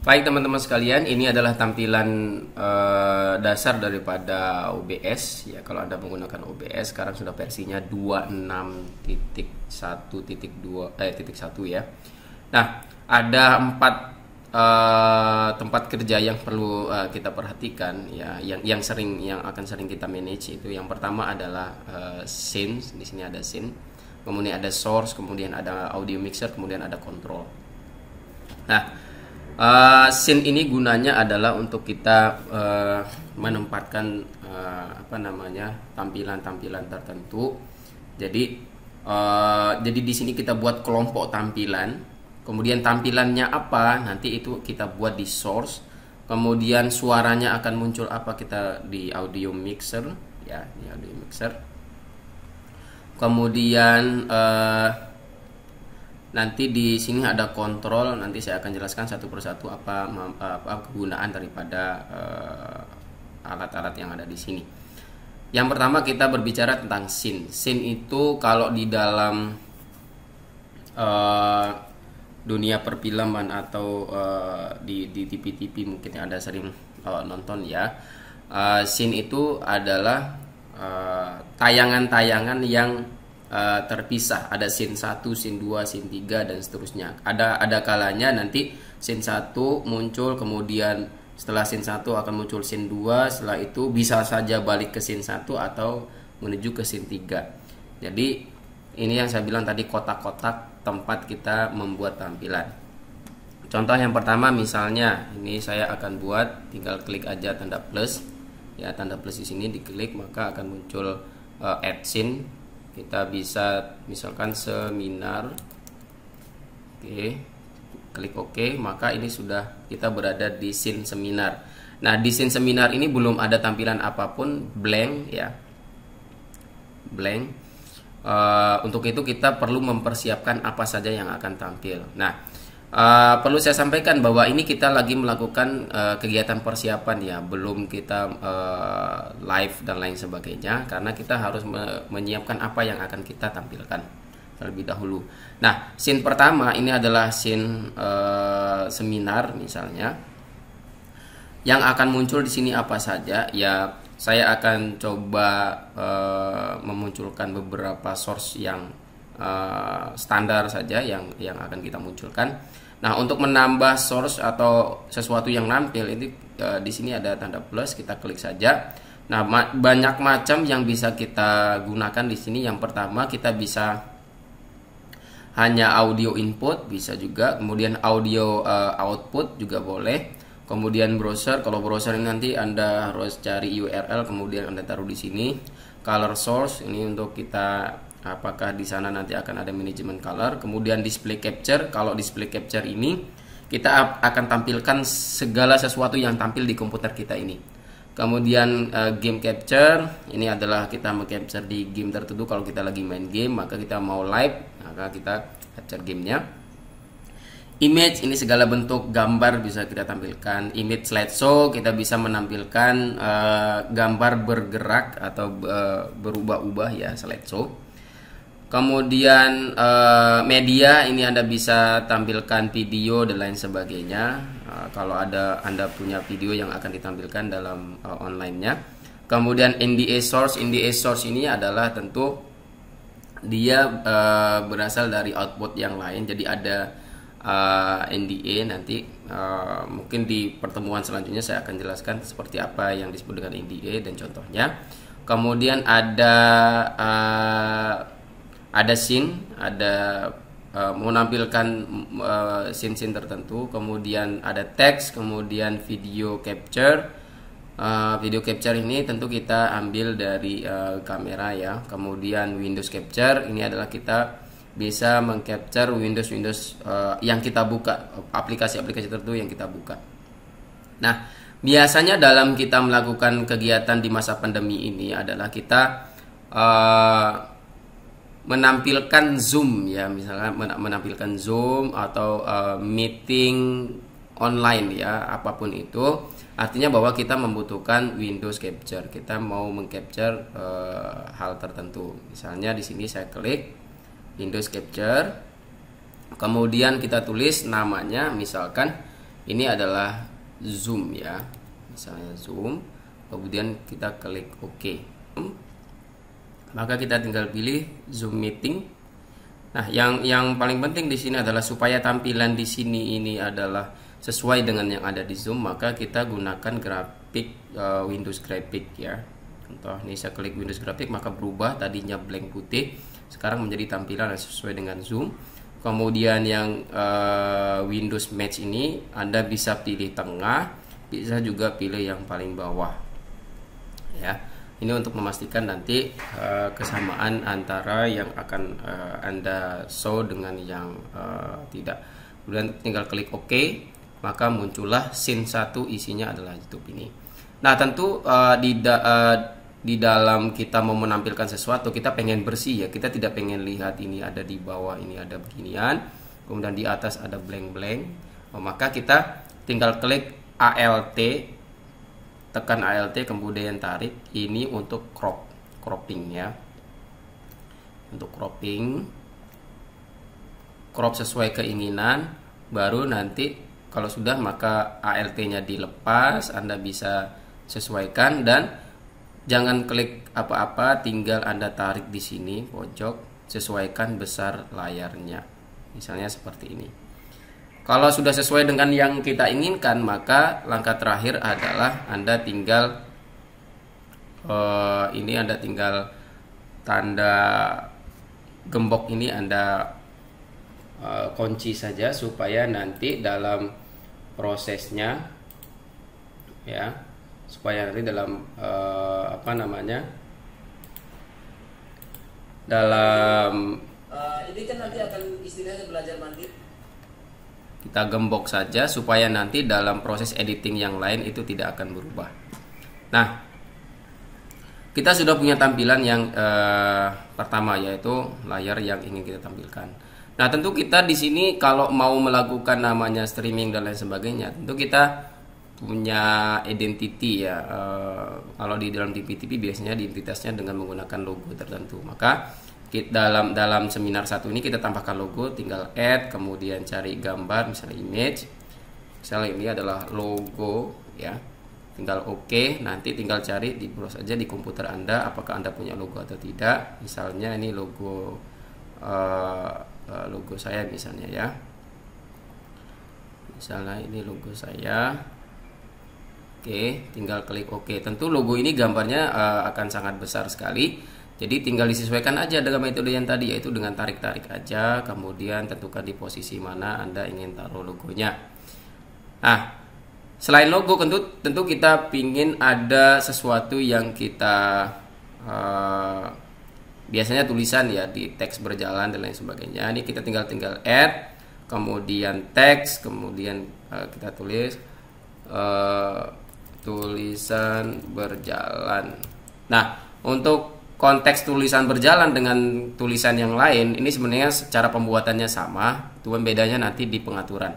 Baik teman-teman sekalian, ini adalah tampilan dasar daripada OBS ya. Kalau Anda menggunakan OBS sekarang sudah versinya 26.1.2 ya. Nah, ada 4 tempat kerja yang perlu kita perhatikan ya, yang akan sering kita manage itu. Yang pertama adalah scene. Di sini ada scene, kemudian ada source, kemudian ada audio mixer, kemudian ada control. Nah, scene ini gunanya adalah untuk kita menempatkan tampilan-tampilan tertentu. Jadi di sini kita buat kelompok tampilan. Kemudian tampilannya apa nanti itu kita buat di source. Kemudian suaranya akan muncul apa kita di audio mixer ya, di audio mixer. Kemudian nanti di sini ada kontrol, nanti saya akan jelaskan satu persatu apa kegunaan daripada alat-alat yang ada di sini. Yang pertama kita berbicara tentang scene. Scene itu kalau di dalam dunia perfilman atau di TV-TV mungkin ada sering nonton ya. Scene itu adalah tayangan-tayangan yang terpisah. Ada scene 1, scene 2, scene 3 dan seterusnya. Ada kalanya nanti scene 1 muncul, kemudian setelah scene 1 akan muncul scene 2, setelah itu bisa saja balik ke scene 1 atau menuju ke scene 3. Jadi ini yang saya bilang tadi, kotak-kotak tempat kita membuat tampilan. Contoh yang pertama misalnya ini saya akan buat, tinggal klik aja tanda plus. Ya, tanda plus di sini diklik maka akan muncul add scene. Kita bisa misalkan seminar. Oke, klik OK, maka ini sudah kita berada di scene seminar. Nah, di scene seminar ini belum ada tampilan apapun, blank ya, blank. Untuk itu kita perlu mempersiapkan apa saja yang akan tampil. Nah, perlu saya sampaikan bahwa ini kita lagi melakukan kegiatan persiapan ya, belum kita live dan lain sebagainya, karena kita harus menyiapkan apa yang akan kita tampilkan terlebih dahulu. Nah, scene pertama ini adalah scene seminar misalnya. Yang akan muncul di sini apa saja ya, saya akan coba memunculkan beberapa source yang standar saja yang akan kita munculkan. Nah, untuk menambah source atau sesuatu yang nampil ini di sini ada tanda plus, kita klik saja. Nah, banyak macam yang bisa kita gunakan di sini. Yang pertama kita bisa hanya audio input, bisa juga. Kemudian audio output juga boleh. Kemudian browser, kalau browser ini nanti Anda harus cari URL, kemudian Anda taruh di sini. Color source ini untuk kita apakah di sana nanti akan ada manajemen color. Kemudian display capture, kalau display capture ini kita akan tampilkan segala sesuatu yang tampil di komputer kita ini. Kemudian game capture, ini adalah kita meng-capture di game tertentu. Kalau kita lagi main game, maka kita mau live, maka kita capture gamenya. Image, ini segala bentuk gambar bisa kita tampilkan. Image slideshow, kita bisa menampilkan gambar bergerak atau berubah-ubah ya, slideshow. Kemudian media, ini Anda bisa tampilkan video dan lain sebagainya. Kalau Anda punya video yang akan ditampilkan dalam online-nya. Kemudian NDA source ini adalah tentu dia berasal dari output yang lain. Jadi ada NDA nanti mungkin di pertemuan selanjutnya saya akan jelaskan seperti apa yang disebut dengan NDA dan contohnya. Kemudian ada scene, ada menampilkan scene tertentu, kemudian ada teks, kemudian video capture. Video capture ini tentu kita ambil dari kamera ya. Kemudian Windows capture, ini adalah kita bisa mengcapture Windows yang kita buka, aplikasi-aplikasi tertentu yang kita buka. Nah, biasanya dalam kita melakukan kegiatan di masa pandemi ini adalah kita menampilkan Zoom ya, misalnya menampilkan Zoom atau meeting online ya, apapun itu. Artinya bahwa kita membutuhkan Windows Capture. Kita mau mengcapture hal tertentu. Misalnya di sini saya klik Windows Capture. Kemudian kita tulis namanya, misalkan ini adalah zoom ya, misalnya zoom, kemudian kita klik OK, maka kita tinggal pilih zoom meeting. Nah, yang paling penting di sini adalah supaya tampilan di sini ini adalah sesuai dengan yang ada di Zoom, maka kita gunakan grafik Windows Graphic ya. Contoh ini saya klik Windows Graphic, maka berubah, tadinya blank putih sekarang menjadi tampilan yang sesuai dengan Zoom. Kemudian yang Windows Match ini Anda bisa pilih tengah, bisa juga pilih yang paling bawah ya. Ini untuk memastikan nanti kesamaan antara yang akan Anda show dengan yang tidak. Kemudian tinggal klik OK, maka muncullah scene 1, isinya adalah YouTube ini. Nah, tentu di dalam kita mau menampilkan sesuatu, kita pengen bersih ya. Kita tidak pengen lihat ini ada di bawah, ini ada beginian, kemudian di atas ada blank-blank. Maka kita tinggal klik ALT, tekan ALT, kemudian tarik. Ini untuk cropping ya, untuk crop sesuai keinginan. Baru nanti kalau sudah, maka ALT-nya dilepas, Anda bisa sesuaikan, dan jangan klik apa-apa, tinggal Anda tarik di sini pojok, sesuaikan besar layarnya, misalnya seperti ini. Kalau sudah sesuai dengan yang kita inginkan, maka langkah terakhir adalah Anda tinggal ini Anda tinggal tanda gembok ini Anda kunci saja, supaya nanti dalam prosesnya ya, supaya nanti dalam dalam ini kan nanti akan istilahnya belajar mandiri. Kita gembok saja supaya nanti dalam proses editing yang lain itu tidak akan berubah. Nah, kita sudah punya tampilan yang pertama, yaitu layar yang ingin kita tampilkan. Nah, tentu kita di sini kalau mau melakukan namanya streaming dan lain sebagainya, tentu kita punya identity ya. Kalau di dalam TV biasanya identitasnya dengan menggunakan logo tertentu. Maka dalam seminar satu ini kita tambahkan logo, tinggal add, kemudian cari gambar, misalnya image, misalnya ini adalah logo ya, tinggal OK. Nanti tinggal cari di browse aja di komputer Anda apakah Anda punya logo atau tidak. Misalnya ini logo logo saya misalnya ya, misalnya ini logo saya. Oke, tinggal klik OK. Tentu logo ini gambarnya akan sangat besar sekali. Jadi tinggal disesuaikan aja dengan metode yang tadi, yaitu dengan tarik-tarik aja, kemudian tentukan di posisi mana Anda ingin taruh logonya. Nah, selain logo, tentu kita pingin ada sesuatu yang kita biasanya tulisan ya, di teks berjalan dan lain sebagainya. Ini kita tinggal add, kemudian teks, kemudian kita tulis tulisan berjalan. Nah, untuk konteks tulisan berjalan dengan tulisan yang lain, ini sebenarnya secara pembuatannya sama, cuman bedanya nanti di pengaturan.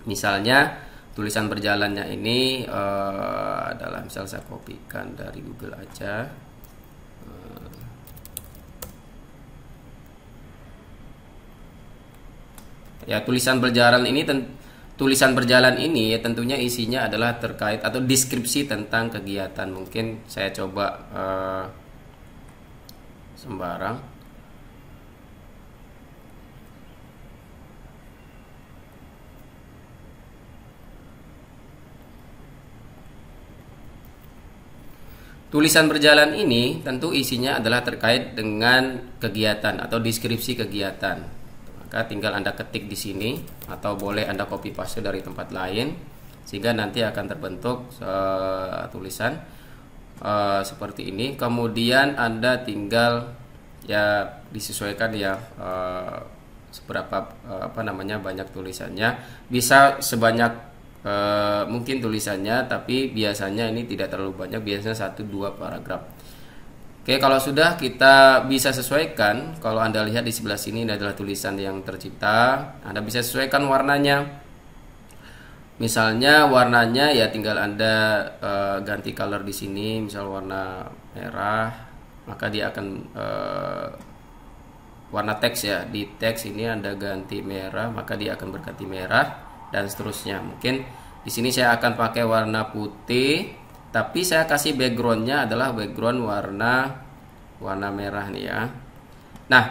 Misalnya tulisan berjalannya ini adalah, misal saya kopikan dari Google aja. Ya, tulisan berjalan ini ya, tentunya isinya adalah terkait atau deskripsi tentang kegiatan. Mungkin saya coba sembarang. Tulisan berjalan ini tentu isinya adalah terkait dengan kegiatan atau deskripsi kegiatan. Maka tinggal Anda ketik di sini, atau boleh Anda copy paste dari tempat lain, sehingga nanti akan terbentuk tulisan seperti ini. Kemudian Anda tinggal ya disesuaikan ya seberapa banyak tulisannya. Bisa sebanyak mungkin tulisannya, tapi biasanya ini tidak terlalu banyak, biasanya 1-2 paragraf. Oke, kalau sudah kita bisa sesuaikan. Kalau Anda lihat di sebelah sini, ini adalah tulisan yang tercipta. Anda bisa sesuaikan warnanya. Misalnya warnanya ya tinggal Anda ganti color di sini, misal warna merah, maka dia akan warna teks ya. Di teks ini Anda ganti merah, maka dia akan berganti merah. dan seterusnya. Mungkin di sini saya akan pakai warna putih, tapi saya kasih backgroundnya adalah background warna merah nih ya. Nah,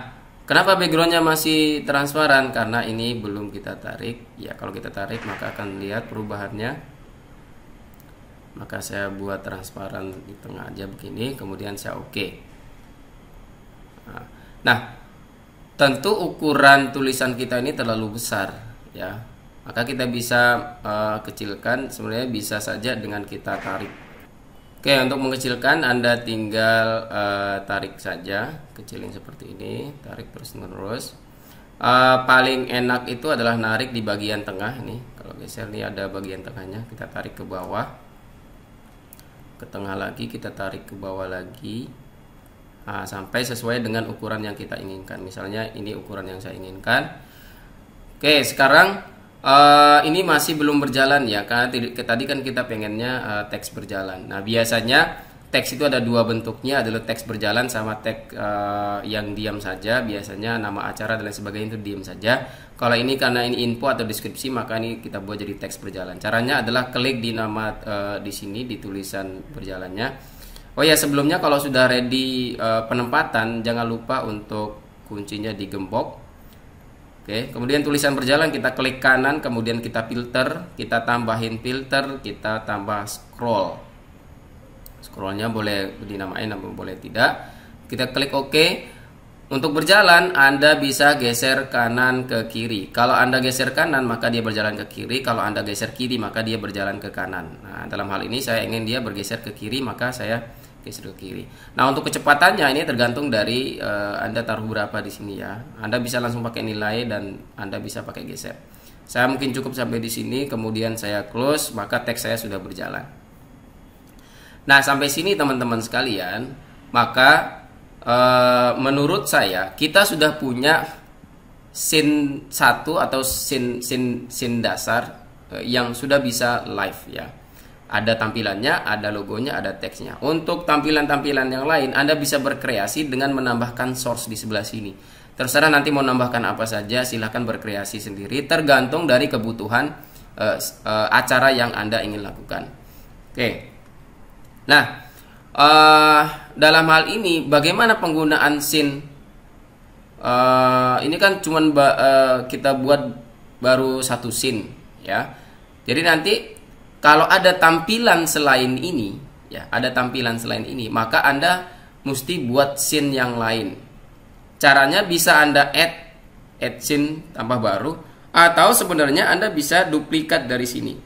kenapa backgroundnya masih transparan? Karena ini belum kita tarik. Ya, kalau kita tarik maka akan lihat perubahannya. Maka saya buat transparan di tengah aja begini, kemudian saya oke. Nah, tentu ukuran tulisan kita ini terlalu besar ya. Maka kita bisa kecilkan, sebenarnya bisa saja dengan kita tarik. Oke, untuk mengecilkan Anda tinggal tarik saja, kecilin seperti ini, tarik terus-menerus. Paling enak itu adalah narik di bagian tengah nih. Kalau geser nih ada bagian tengahnya, kita tarik ke bawah. Ke tengah lagi, kita tarik ke bawah lagi. Nah, sampai sesuai dengan ukuran yang kita inginkan. Misalnya ini ukuran yang saya inginkan. Oke, sekarang ini masih belum berjalan ya, karena tadi kan kita pengennya teks berjalan. Nah, biasanya teks itu ada dua bentuknya, adalah teks berjalan sama teks yang diam saja. Biasanya nama acara dan lain sebagainya itu diam saja. Kalau ini karena ini info atau deskripsi, maka ini kita buat jadi teks berjalan. Caranya adalah klik di nama di sini di tulisan berjalannya. Oh ya, sebelumnya kalau sudah ready penempatan, jangan lupa untuk kuncinya digembok. Oke, kemudian tulisan berjalan kita klik kanan, kemudian kita filter, kita tambahin filter, kita tambah scroll. Scrollnya boleh dinamain atau boleh tidak. Kita klik OK. Untuk berjalan Anda bisa geser kanan ke kiri. Kalau Anda geser kanan maka dia berjalan ke kiri. Kalau Anda geser kiri maka dia berjalan ke kanan. Nah, dalam hal ini saya ingin dia bergeser ke kiri, maka saya geser ke kiri. Nah, untuk kecepatannya ini tergantung dari Anda taruh berapa di sini ya. Anda bisa langsung pakai nilai dan Anda bisa pakai geser. Saya mungkin cukup sampai di sini, kemudian saya close, maka teks saya sudah berjalan. Nah, sampai sini teman-teman sekalian, maka menurut saya kita sudah punya scene 1 atau scene dasar yang sudah bisa live ya. Ada tampilannya, ada logonya, ada teksnya. Untuk tampilan-tampilan yang lain Anda bisa berkreasi dengan menambahkan source di sebelah sini. Terserah nanti mau nambahkan apa saja, silahkan berkreasi sendiri, tergantung dari kebutuhan acara yang Anda ingin lakukan. Oke. Nah, dalam hal ini bagaimana penggunaan scene? Ini kan cuman kita buat baru satu scene ya. Jadi nanti kalau ada tampilan selain ini ya, ada tampilan selain ini, maka Anda mesti buat scene yang lain. Caranya bisa Anda add scene tambah baru, atau sebenarnya Anda bisa duplikat dari sini.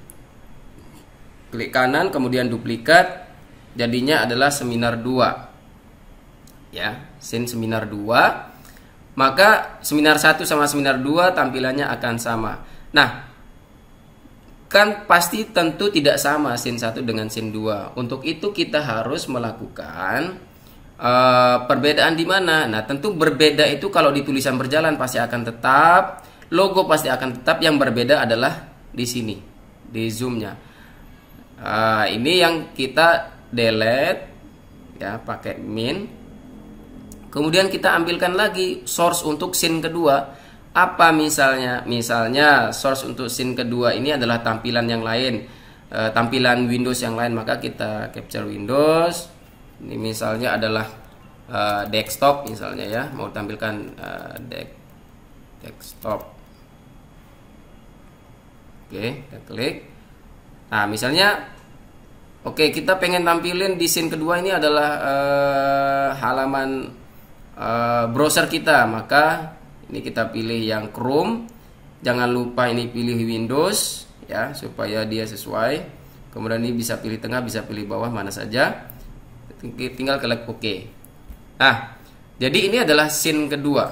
Klik kanan kemudian duplikat, jadinya adalah seminar 2 ya, scene seminar 2. Maka seminar 1 sama seminar 2 tampilannya akan sama. Nah, kan pasti tentu tidak sama scene 1 dengan scene 2. Untuk itu kita harus melakukan perbedaan di mana? Nah, tentu berbeda itu kalau di tulisan berjalan pasti akan tetap, logo pasti akan tetap, yang berbeda adalah di sini, di zoomnya. Ini yang kita delete ya, pakai min. Kemudian kita ambilkan lagi source untuk scene kedua. Apa misalnya? Misalnya source untuk scene kedua ini adalah tampilan yang lain, tampilan Windows yang lain, maka kita capture Windows. Ini misalnya adalah desktop misalnya ya, mau tampilkan desktop. Oke, kita klik. Nah, misalnya oke, kita pengen tampilin di scene kedua ini adalah halaman browser kita, maka ini kita pilih yang Chrome. Jangan lupa ini pilih Windows ya, supaya dia sesuai. Kemudian ini bisa pilih tengah, bisa pilih bawah, mana saja. Tinggal klik OK. Nah, jadi ini adalah scene kedua.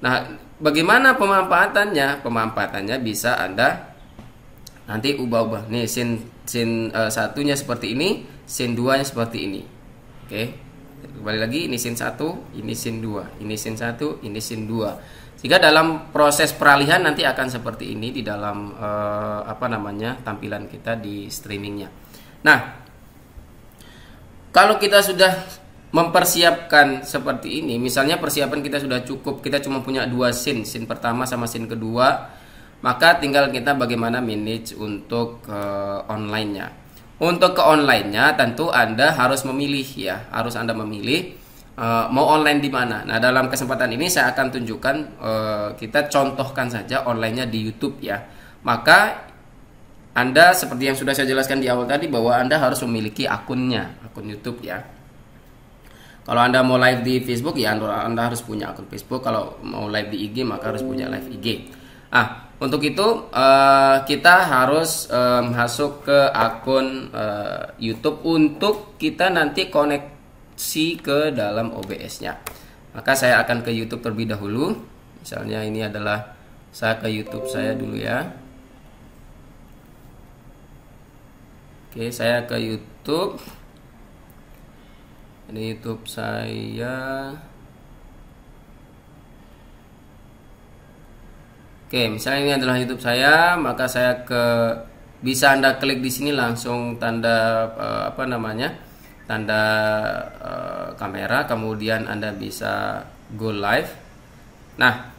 Nah, bagaimana pemanfaatannya? Pemanfaatannya bisa Anda nanti ubah-ubah. Nih scene satunya seperti ini, scene 2-nya seperti ini. Oke. Kembali lagi, ini scene 1, ini scene 2, ini scene 1, ini scene 2. Sehingga dalam proses peralihan nanti akan seperti ini di dalam tampilan kita di streamingnya. Nah, kalau kita sudah mempersiapkan seperti ini, misalnya persiapan kita sudah cukup, kita cuma punya 2 scene, scene pertama sama scene kedua. maka tinggal kita bagaimana manage untuk online-nya. Untuk ke online-nya tentu Anda harus memilih ya, harus Anda memilih mau online di mana. Nah, dalam kesempatan ini saya akan tunjukkan, kita contohkan saja online-nya di YouTube ya. Maka Anda seperti yang sudah saya jelaskan di awal tadi bahwa Anda harus memiliki akunnya, akun YouTube ya. Kalau Anda mau live di Facebook ya Anda harus punya akun Facebook. Kalau mau live di IG maka harus punya live IG. Untuk itu kita harus masuk ke akun YouTube untuk kita nanti koneksi ke dalam OBS-nya. Maka saya akan ke YouTube terlebih dahulu. Misalnya ini adalah saya ke YouTube saya dulu ya. Oke, saya ke YouTube. Ini YouTube saya. Oke, misalnya ini adalah YouTube saya, maka saya bisa Anda klik di sini langsung tanda tanda kamera, kemudian Anda bisa go live. Nah,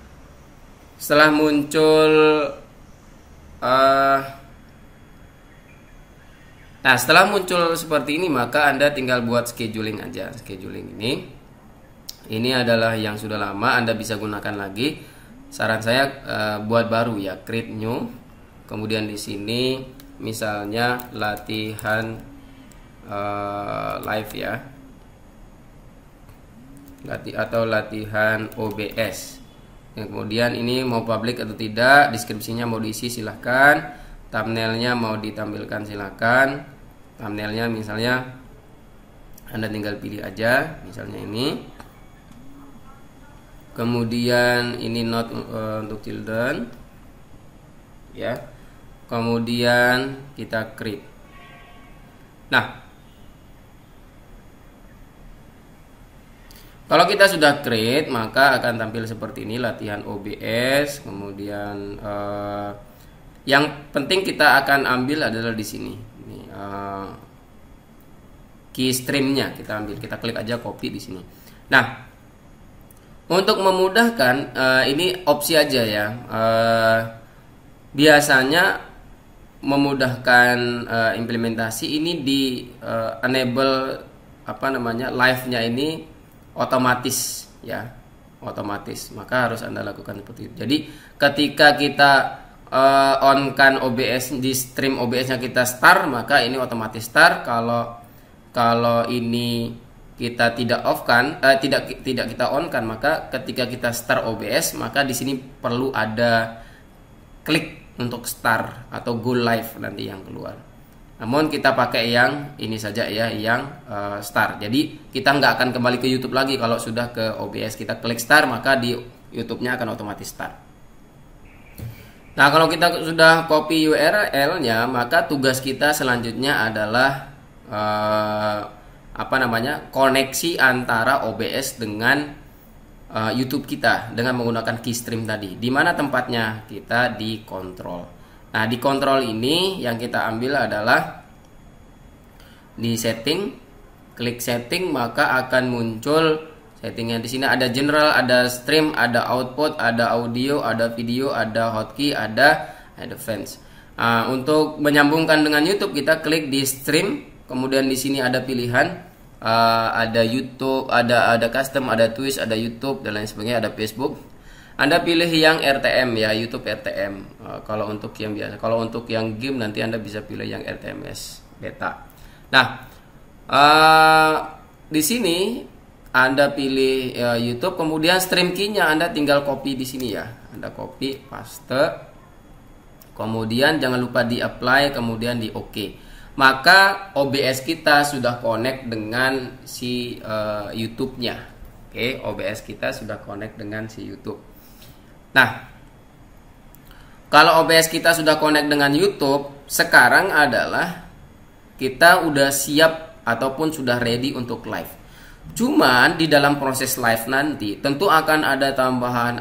setelah muncul setelah muncul seperti ini, maka Anda tinggal buat scheduling aja. Scheduling ini adalah yang sudah lama, Anda bisa gunakan lagi. Saran saya buat baru ya, create new. Kemudian di sini misalnya latihan live ya. Atau latihan OBS. Kemudian ini mau public atau tidak, deskripsinya mau diisi silahkan, thumbnailnya mau ditampilkan silahkan. Thumbnailnya misalnya Anda tinggal pilih aja, misalnya ini. Kemudian ini not untuk children ya. Kemudian kita create. Nah, kalau kita sudah create maka akan tampil seperti ini, latihan OBS. Kemudian yang penting kita akan ambil adalah di sini. Ini key streamnya kita ambil, kita klik aja copy di sini. Nah, untuk memudahkan ini opsi aja ya. Biasanya memudahkan implementasi ini di enable live-nya ini otomatis ya, otomatis. Maka harus Anda lakukan seperti itu. Jadi ketika kita on-kan OBS di stream OBS-nya kita start, maka ini otomatis start. Kalau ini kita tidak off-kan, tidak kita on-kan, maka ketika kita start OBS, maka di sini perlu ada klik untuk start atau go live nanti yang keluar. Namun kita pakai yang ini saja ya, yang start. Jadi kita nggak akan kembali ke YouTube lagi kalau sudah ke OBS. Kita klik start, maka di YouTube-nya akan otomatis start. Nah, kalau kita sudah copy URL-nya, maka tugas kita selanjutnya adalah koneksi antara OBS dengan YouTube kita dengan menggunakan keystream tadi. Di mana tempatnya? Kita di control. Nah, di control ini yang kita ambil adalah di setting. Klik setting, maka akan muncul settingnya. Di sini ada general, ada stream, ada output, ada audio, ada video, ada hotkey, ada advance. Untuk menyambungkan dengan YouTube, kita klik di stream. Kemudian di sini ada pilihan, ada YouTube, ada custom, ada Twitch, ada YouTube dan lain sebagainya, ada Facebook. Anda pilih yang RTM ya, YouTube RTM. Kalau untuk yang biasa, kalau untuk yang game nanti Anda bisa pilih yang RTMS beta. Nah, di sini Anda pilih YouTube, kemudian stream key-nya Anda tinggal copy di sini ya. Anda copy, paste. Kemudian jangan lupa di apply, kemudian di OK. Maka OBS kita sudah connect dengan si YouTube-nya. Oke, OBS kita sudah connect dengan si YouTube. Nah, kalau OBS kita sudah connect dengan YouTube, sekarang adalah kita udah siap ataupun sudah ready untuk live. Cuman di dalam proses live nanti tentu akan ada tambahan,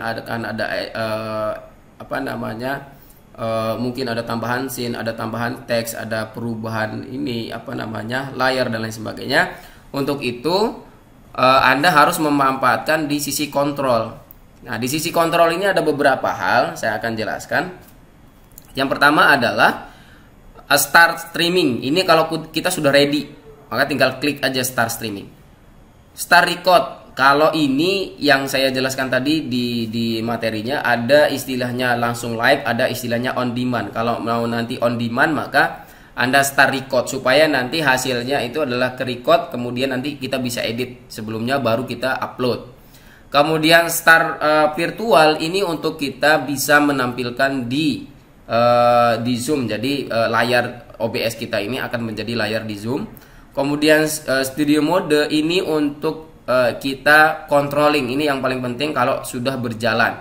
mungkin ada tambahan scene, ada tambahan teks, ada perubahan layar dan lain sebagainya. Untuk itu Anda harus memanfaatkan di sisi kontrol. Nah, di sisi kontrol ini ada beberapa hal, saya akan jelaskan. Yang pertama adalah start streaming. Ini kalau kita sudah ready, maka tinggal klik aja start streaming. Start record. Kalau ini yang saya jelaskan tadi di materinya, ada istilahnya langsung live, ada istilahnya on demand. Kalau mau nanti on demand, maka Anda start record supaya nanti hasilnya itu adalah ke record, kemudian nanti kita bisa edit sebelumnya baru kita upload. Kemudian start virtual ini untuk kita bisa menampilkan di Zoom. Jadi layar OBS kita ini akan menjadi layar di Zoom. Kemudian studio mode ini untuk kita controlling. Ini yang paling penting kalau sudah berjalan.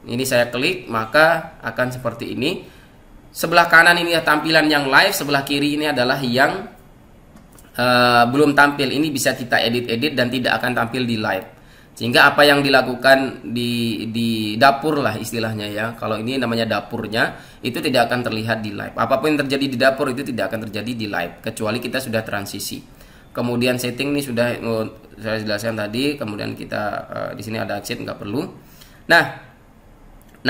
Ini saya klik, maka akan seperti ini. Sebelah kanan ini tampilan yang live, sebelah kiri ini adalah yang belum tampil. Ini bisa kita edit-edit dan tidak akan tampil di live. Sehingga apa yang dilakukan di dapur lah istilahnya ya. Kalau ini namanya dapurnya, itu tidak akan terlihat di live. Apapun yang terjadi di dapur itu tidak akan terjadi di live, kecuali kita sudah transisi. Kemudian setting ini sudah saya jelaskan tadi. Kemudian kita di sini ada exit, nggak perlu. Nah,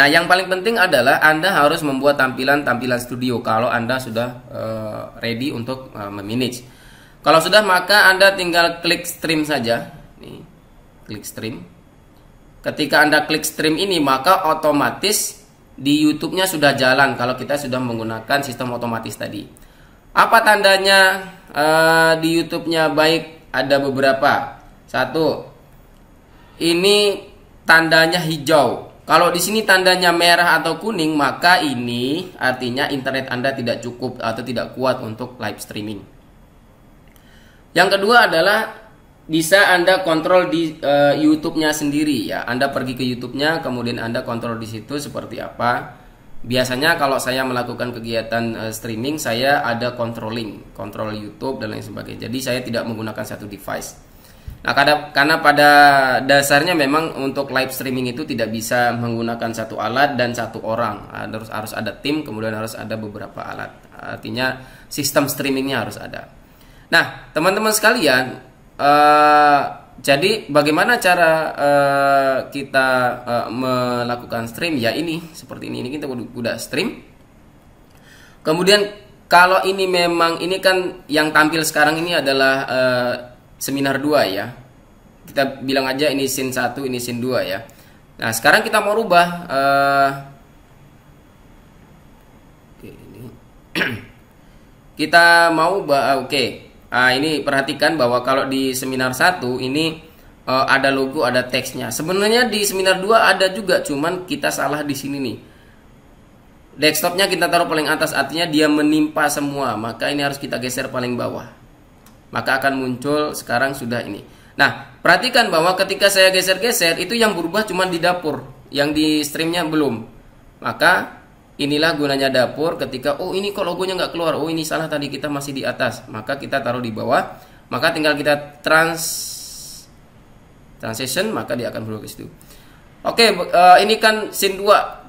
yang paling penting adalah Anda harus membuat tampilan studio kalau Anda sudah ready untuk memanage. Kalau sudah, maka Anda tinggal klik stream saja. Nih, klik stream. Ketika Anda klik stream ini, maka otomatis di YouTube-nya sudah jalan kalau kita sudah menggunakan sistem otomatis tadi. Apa tandanya di YouTube-nya baik? Ada beberapa. Satu, ini tandanya hijau. Kalau di sini tandanya merah atau kuning, maka ini artinya internet Anda tidak cukup atau tidak kuat untuk live streaming. Yang kedua adalah bisa Anda kontrol di YouTube-nya sendiri ya. Anda pergi ke YouTube-nya, kemudian Anda kontrol di situ seperti apa. Biasanya kalau saya melakukan kegiatan streaming, saya ada kontrol YouTube dan lain sebagainya. Jadi saya tidak menggunakan satu device. Nah, karena pada dasarnya memang untuk live streaming itu tidak bisa menggunakan satu alat dan satu orang. Harus ada tim, kemudian harus ada beberapa alat. Artinya sistem streamingnya harus ada. Nah, teman-teman sekalian, jadi bagaimana cara kita melakukan stream? Ya ini seperti ini kita udah stream. Kemudian kalau ini memang ini kan yang tampil sekarang ini adalah seminar 2 ya. Kita bilang aja ini scene 1, ini scene 2 ya. Nah, sekarang kita mau rubah kita mau ini perhatikan bahwa kalau di seminar 1 ini ada logo, ada teksnya. Sebenarnya di seminar 2 ada juga, cuman kita salah di sini nih. Desktopnya kita taruh paling atas, artinya dia menimpa semua. Maka ini harus kita geser paling bawah. Maka akan muncul sekarang sudah ini. Nah, perhatikan bahwa ketika saya geser-geser itu yang berubah cuma di dapur, yang di streamnya belum. Maka inilah gunanya dapur ketika ini kok logonya nggak keluar, ini salah tadi, kita masih di atas, maka kita taruh di bawah, maka tinggal kita transition, maka dia akan berubah ke situ. Oke, ini kan scene 2.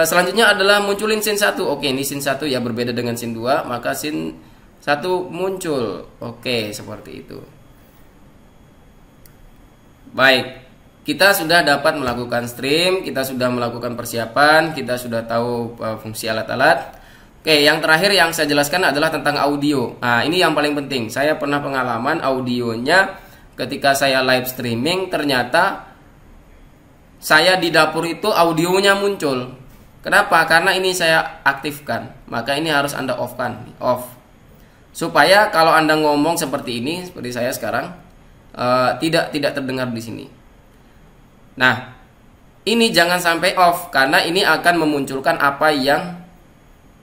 Selanjutnya adalah munculin scene 1. Oke, ini scene 1 ya, berbeda dengan scene 2, maka scene 1 muncul. Oke, seperti itu. Baik. Kita sudah dapat melakukan stream, kita sudah melakukan persiapan, kita sudah tahu fungsi alat-alat. Oke, yang terakhir yang saya jelaskan adalah tentang audio. Nah, ini yang paling penting. Saya pernah pengalaman audionya ketika saya live streaming, ternyata saya di dapur itu audionya muncul. Kenapa? Karena ini saya aktifkan. Maka ini harus Anda off. Supaya kalau Anda ngomong seperti ini, seperti saya sekarang, tidak terdengar di sini. Nah, ini jangan sampai off karena ini akan memunculkan apa yang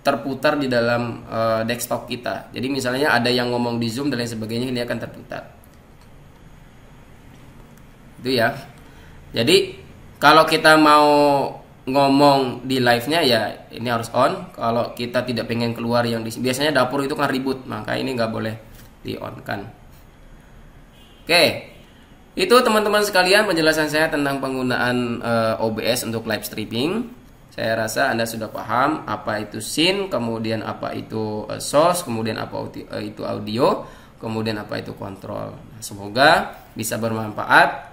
terputar di dalam desktop kita. Jadi misalnya ada yang ngomong di Zoom dan lain sebagainya, ini akan terputar. Itu ya. Jadi kalau kita mau ngomong di live-nya ya ini harus on. Kalau kita tidak pengen keluar yang biasanya dapur itu kan ribut, maka ini nggak boleh di on kan. Oke. Itu teman-teman sekalian penjelasan saya tentang penggunaan OBS untuk live streaming. Saya rasa Anda sudah paham apa itu scene, kemudian apa itu source, kemudian apa itu audio, kemudian apa itu kontrol. Semoga bisa bermanfaat.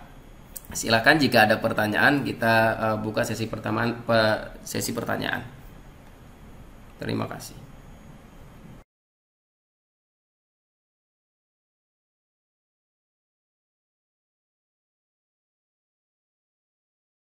Silakan jika ada pertanyaan kita buka sesi pertanyaan. Terima kasih.